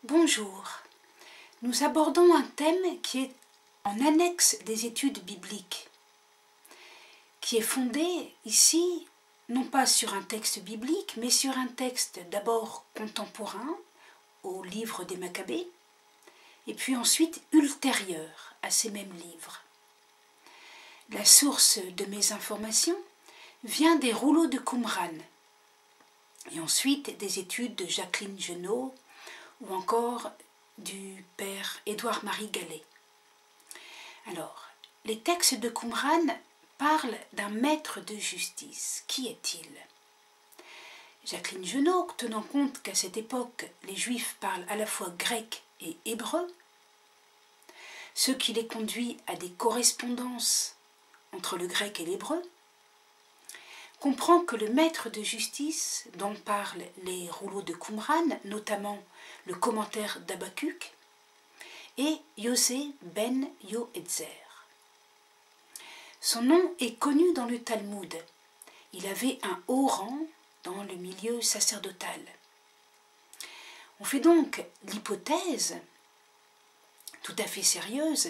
Bonjour, nous abordons un thème qui est en annexe des études bibliques, qui est fondé ici non pas sur un texte biblique, mais sur un texte d'abord contemporain au livre des Maccabées, et puis ensuite ultérieur à ces mêmes livres. La source de mes informations vient des rouleaux de Qumran, et ensuite des études de Jacqueline Genot, ou encore du père Édouard-Marie Gallet. Alors, les textes de Qumran parlent d'un maître de justice. Qui est-il? Jacqueline Genot, tenant compte qu'à cette époque, les Juifs parlent à la fois grec et hébreu, ce qui les conduit à des correspondances entre le grec et l'hébreu, comprend que le maître de justice dont parlent les rouleaux de Qumran, notamment le commentaire d'Habakkuk, est Yosé ben Yoetzer. Son nom est connu dans le Talmud. Il avait un haut rang dans le milieu sacerdotal. On fait donc l'hypothèse, tout à fait sérieuse,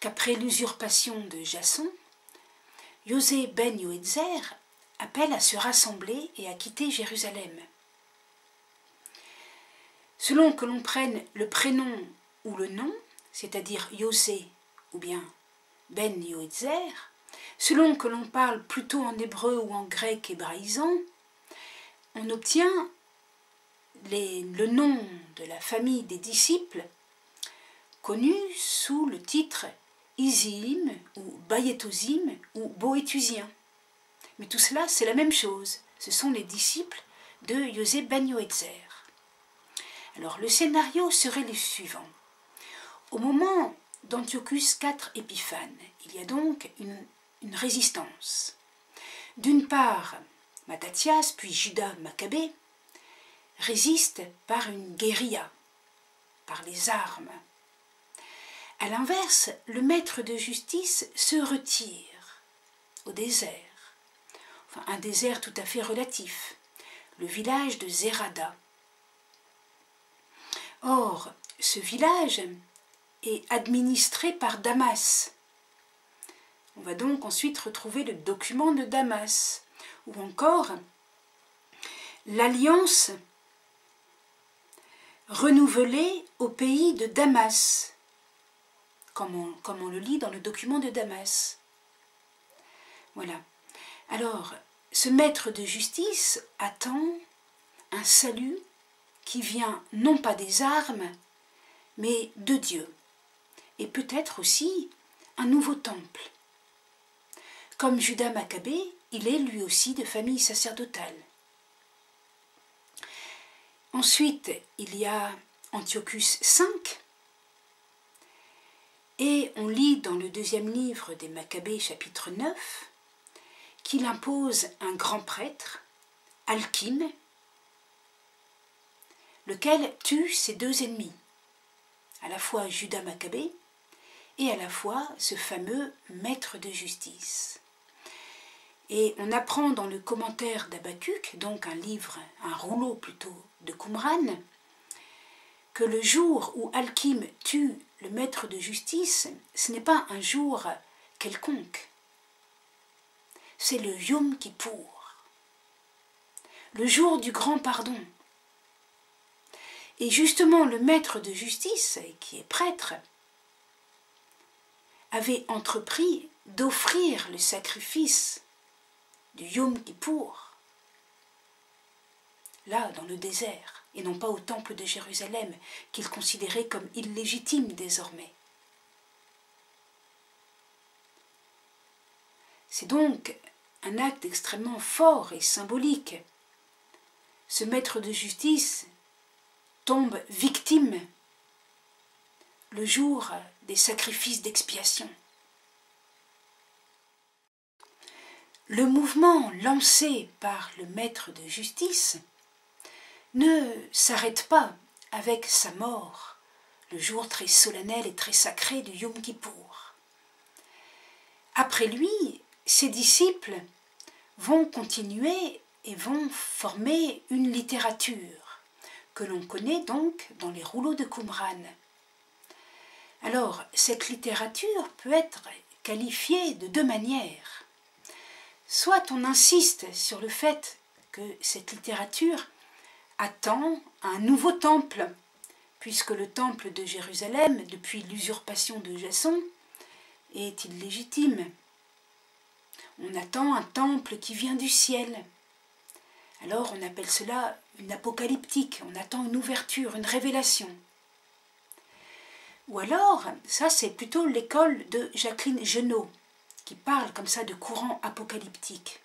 qu'après l'usurpation de Jason, Yosé ben Yoetzer appelle à se rassembler et à quitter Jérusalem. Selon que l'on prenne le prénom ou le nom, c'est-à-dire Yosé ou bien ben Yoetzer, selon que l'on parle plutôt en hébreu ou en grec hébraïsant, on obtient le nom de la famille des disciples connus sous le titre Isim ou Bayetosim ou Boéthusien. Mais tout cela, c'est la même chose. Ce sont les disciples de Yosé ben Yoetzer. Alors, le scénario serait le suivant. Au moment d'Antiochus IV Épiphane, il y a donc une résistance. D'une part, Matthias, puis Judas Maccabée, résistent par une guérilla, par les armes. À l'inverse, le maître de justice se retire au désert, enfin un désert tout à fait relatif, le village de Zérada. Or, ce village est administré par Damas. On va donc ensuite retrouver le document de Damas, ou encore l'alliance renouvelée au pays de Damas, comme on le lit dans le document de Damas. Voilà. Alors, ce maître de justice attend un salut qui vient non pas des armes, mais de Dieu, et peut-être aussi un nouveau temple. Comme Judas Maccabée, il est lui aussi de famille sacerdotale. Ensuite, il y a Antiochus V, et on lit dans le deuxième livre des Maccabées, chapitre 9, qu'il impose un grand prêtre, Alkim, lequel tue ses deux ennemis, à la fois Judas Maccabée et à la fois ce fameux maître de justice. Et on apprend dans le commentaire d'Habakkuk, donc un rouleau plutôt de Qumran, que le jour où Alkim tue le maître de justice, ce n'est pas un jour quelconque. C'est le Yom Kippour, le jour du grand pardon. Et justement, le maître de justice, qui est prêtre, avait entrepris d'offrir le sacrifice du Yom Kippour, là, dans le désert, et non pas au temple de Jérusalem, qu'il considérait comme illégitime désormais. C'est donc un acte extrêmement fort et symbolique. Ce maître de justice tombe victime le jour des sacrifices d'expiation. Le mouvement lancé par le maître de justice ne s'arrête pas avec sa mort, le jour très solennel et très sacré du Yom Kippour. Après lui, ses disciples vont continuer et vont former une littérature que l'on connaît donc dans les rouleaux de Qumran. Alors, cette littérature peut être qualifiée de deux manières. Soit on insiste sur le fait que cette littérature attend un nouveau temple, puisque le temple de Jérusalem, depuis l'usurpation de Jason, est illégitime. On attend un temple qui vient du ciel. Alors on appelle cela une apocalyptique, on attend une ouverture, une révélation. Ou alors, ça c'est plutôt l'école de Jacqueline Genot, qui parle comme ça de courant apocalyptique.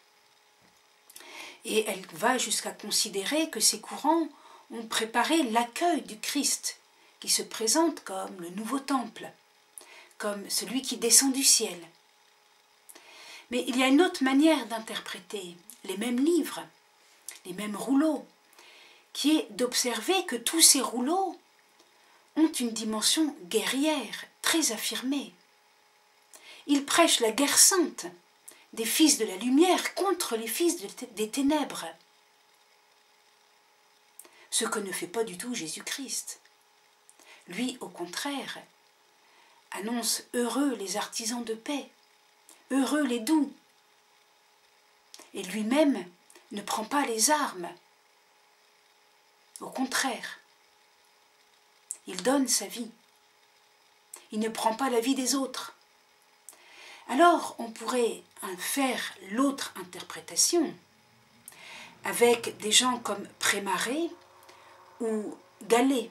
Et elle va jusqu'à considérer que ces courants ont préparé l'accueil du Christ, qui se présente comme le nouveau temple, comme celui qui descend du ciel. Mais il y a une autre manière d'interpréter les mêmes livres, les mêmes rouleaux, qui est d'observer que tous ces rouleaux ont une dimension guerrière très affirmée. Ils prêchent la guerre sainte des fils de la lumière contre les fils des ténèbres. Ce que ne fait pas du tout Jésus-Christ. Lui, au contraire, annonce heureux les artisans de paix, heureux les doux. Et lui-même ne prend pas les armes. Au contraire, il donne sa vie. Il ne prend pas la vie des autres. Alors, on pourrait faire l'autre interprétation avec des gens comme Prémaré ou Gallet.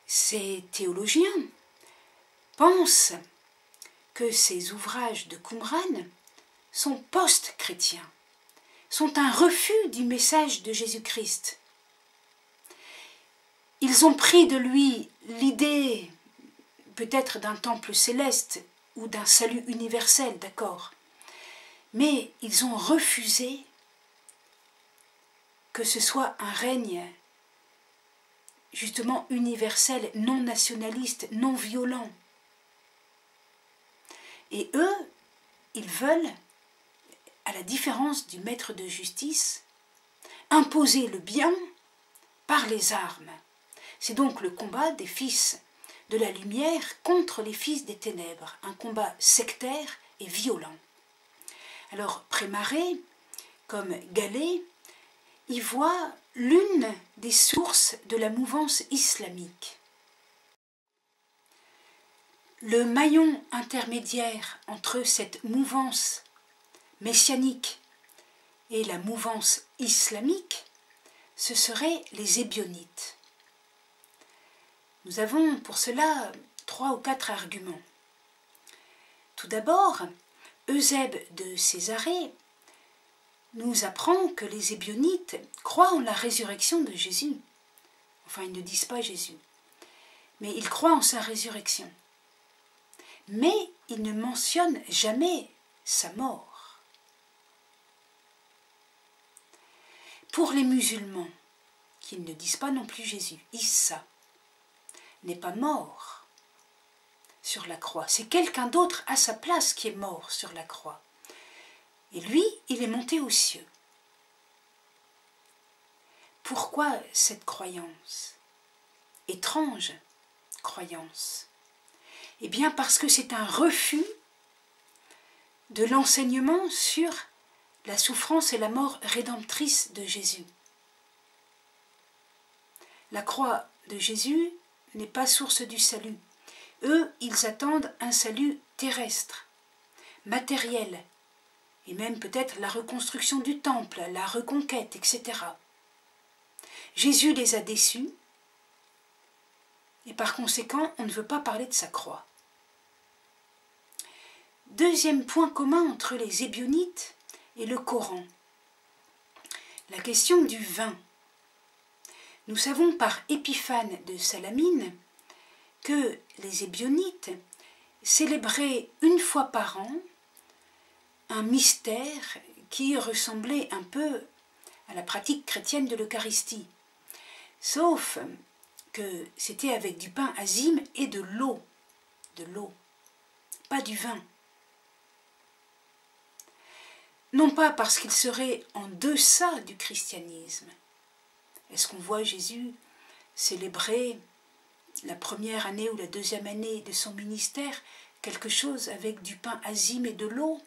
Ces théologiens pensent que ces ouvrages de Qumran sont post-chrétiens, sont un refus du message de Jésus-Christ. Ils ont pris de lui l'idée peut-être d'un temple céleste ou d'un salut universel, d'accord, mais ils ont refusé que ce soit un règne justement universel, non nationaliste, non violent. Et eux, ils veulent, à la différence du maître de justice, imposer le bien par les armes. C'est donc le combat des fils de la lumière contre les fils des ténèbres, un combat sectaire et violent. Alors Prémaré, comme Gallet, y voit l'une des sources de la mouvance islamique. Le maillon intermédiaire entre cette mouvance messianique et la mouvance islamique, ce seraient les Ébionites. Nous avons pour cela 3 ou 4 arguments. Tout d'abord, Eusèbe de Césarée nous apprend que les Ébionites croient en la résurrection de Jésus. Enfin, ils ne disent pas Jésus, mais ils croient en sa résurrection. Mais ils ne mentionnent jamais sa mort. Pour les musulmans, qui ne disent pas non plus Jésus, Issa n'est pas mort sur la croix. C'est quelqu'un d'autre à sa place qui est mort sur la croix. Et lui, il est monté aux cieux. Pourquoi cette croyance? Étrange croyance. Eh bien parce que c'est un refus de l'enseignement sur la souffrance et la mort rédemptrice de Jésus. La croix de Jésus n'est pas source du salut. Eux, ils attendent un salut terrestre, matériel, et même peut-être la reconstruction du temple, la reconquête, etc. Jésus les a déçus, et par conséquent, on ne veut pas parler de sa croix. Deuxième point commun entre les Ébionites et le Coran, la question du vin. Nous savons par Épiphane de Salamine que les Ébionites célébraient une fois par an un mystère qui ressemblait un peu à la pratique chrétienne de l'Eucharistie, sauf que c'était avec du pain azime et de l'eau, pas du vin. Non pas parce qu'il serait en deçà du christianisme, Est-ce qu'on voit Jésus célébrer la première année ou la deuxième année de son ministère quelque chose avec du pain azime et de l'eau?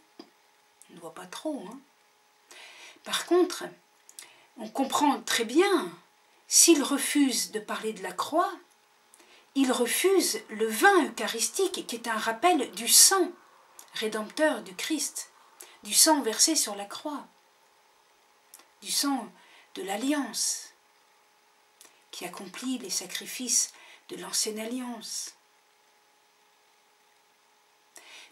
On ne voit pas trop. Hein. Par contre, on comprend très bien, s'il refuse de parler de la croix, il refuse le vin eucharistique qui est un rappel du sang rédempteur du Christ, du sang versé sur la croix, du sang de l'Alliance qui accomplit les sacrifices de l'ancienne Alliance.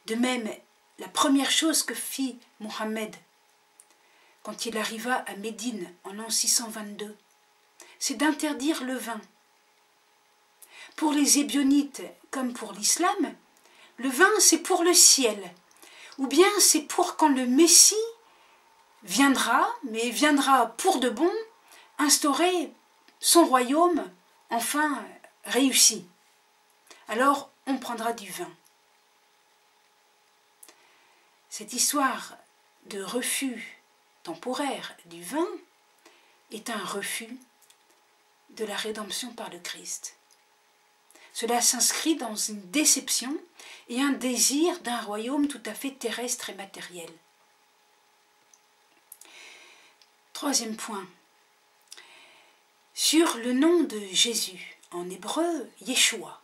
De même, la première chose que fit Mohammed quand il arriva à Médine en l'an 622, c'est d'interdire le vin. Pour les Ébionites comme pour l'islam, le vin c'est pour le ciel, ou bien c'est pour quand le Messie viendra, mais viendra pour de bon, instaurer son royaume enfin réussi. Alors on prendra du vin. Cette histoire de refus temporaire du vin est un refus de la rédemption par le Christ. Cela s'inscrit dans une déception et un désir d'un royaume tout à fait terrestre et matériel. Troisième point. Sur le nom de Jésus, en hébreu, Yeshua.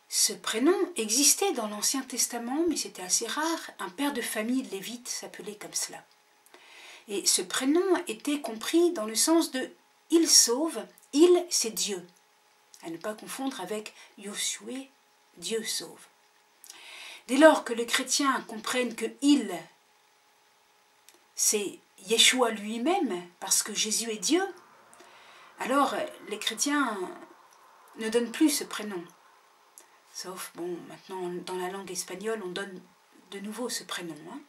Ce prénom existait dans l'Ancien Testament, mais c'était assez rare. Un père de famille lévite s'appelait comme cela. Et ce prénom était compris dans le sens de « il sauve », « il » c'est Dieu. À ne pas confondre avec « Yoshua », Dieu sauve. Dès lors que les chrétiens comprennent que « il », c'est Yeshua lui-même, parce que Jésus est Dieu, alors les chrétiens ne donnent plus ce prénom. Sauf, bon, maintenant dans la langue espagnole, on donne de nouveau ce prénom. Hein.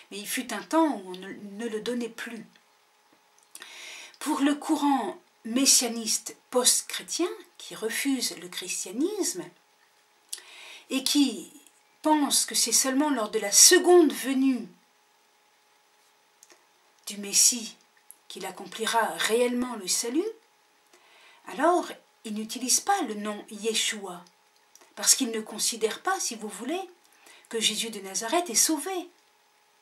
Mais il fut un temps où on ne le donnait plus. Pour le courant messianiste post-chrétien, qui refuse le christianisme, et qui pense que c'est seulement lors de la seconde venue du Messie qu'il accomplira réellement le salut, alors il n'utilise pas le nom Yeshua, parce qu'il ne considère pas, si vous voulez, que Jésus de Nazareth est sauvé.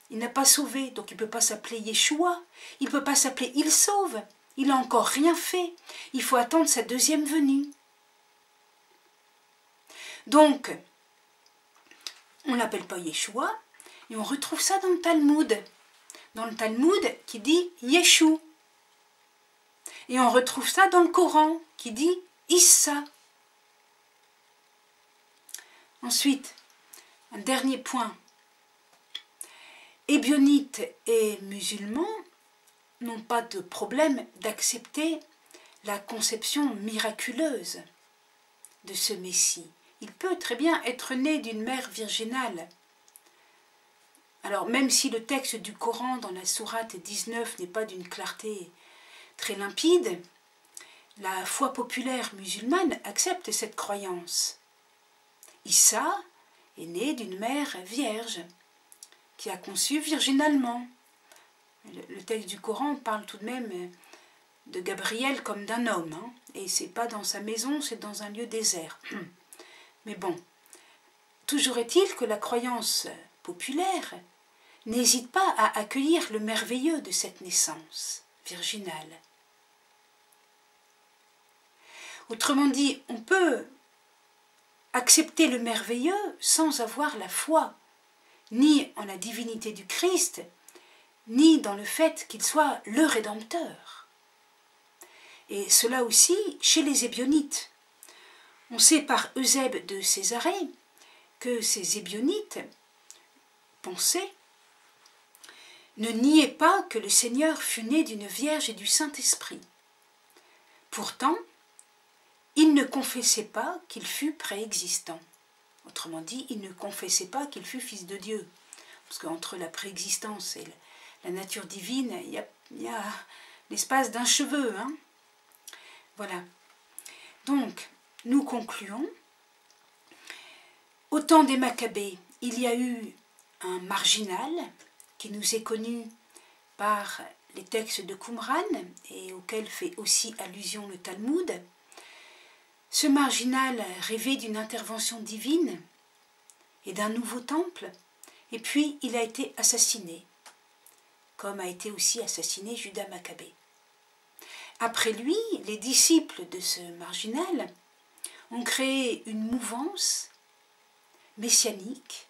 Il n'a pas sauvé, donc il ne peut pas s'appeler Yeshua, il ne peut pas s'appeler Il sauve, il n'a encore rien fait, il faut attendre sa deuxième venue. Donc, on ne l'appelle pas Yeshua, et on retrouve ça dans le Talmud. Dans le Talmud qui dit Yeshu. Et on retrouve ça dans le Coran qui dit Issa. Ensuite, un dernier point. Ébionites et musulmans n'ont pas de problème d'accepter la conception miraculeuse de ce Messie. Il peut très bien être né d'une mère virginale. Alors même si le texte du Coran dans la sourate 19 n'est pas d'une clarté très limpide, la foi populaire musulmane accepte cette croyance. Issa est né d'une mère vierge qui a conçu virginalement. Le texte du Coran parle tout de même de Gabriel comme d'un homme, hein, et c'est pas dans sa maison, c'est dans un lieu désert. Mais bon, toujours est-il que la croyance populaire n'hésite pas à accueillir le merveilleux de cette naissance virginale. Autrement dit, on peut accepter le merveilleux sans avoir la foi, ni en la divinité du Christ, ni dans le fait qu'il soit le Rédempteur. Et cela aussi chez les Ébionites. On sait par Eusèbe de Césarée que ces Ébionites pensaient, ne niaient pas que le Seigneur fut né d'une Vierge et du Saint-Esprit. Pourtant, il ne confessait pas qu'il fût préexistant. Autrement dit, il ne confessait pas qu'il fût fils de Dieu. Parce qu'entre la préexistence et la nature divine, il y a l'espace d'un cheveu. Hein. Voilà. Donc, nous concluons. Au temps des Maccabées, il y a eu un marginal qui nous est connu par les textes de Qumran, et auxquels fait aussi allusion le Talmud, ce marginal rêvait d'une intervention divine et d'un nouveau temple, et puis il a été assassiné, comme a été aussi assassiné Judas Maccabée. Après lui, les disciples de ce marginal ont créé une mouvance messianique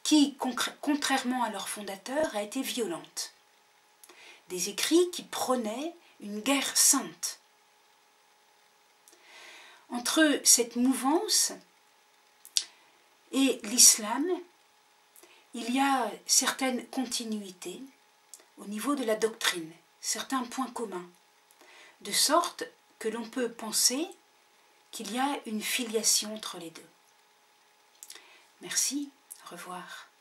qui, contrairement à leur fondateur, a été violente. Des écrits qui prônaient une guerre sainte. Entre cette mouvance et l'islam, il y a certaines continuités au niveau de la doctrine, certains points communs, de sorte que l'on peut penser qu'il y a une filiation entre les deux. Merci, au revoir.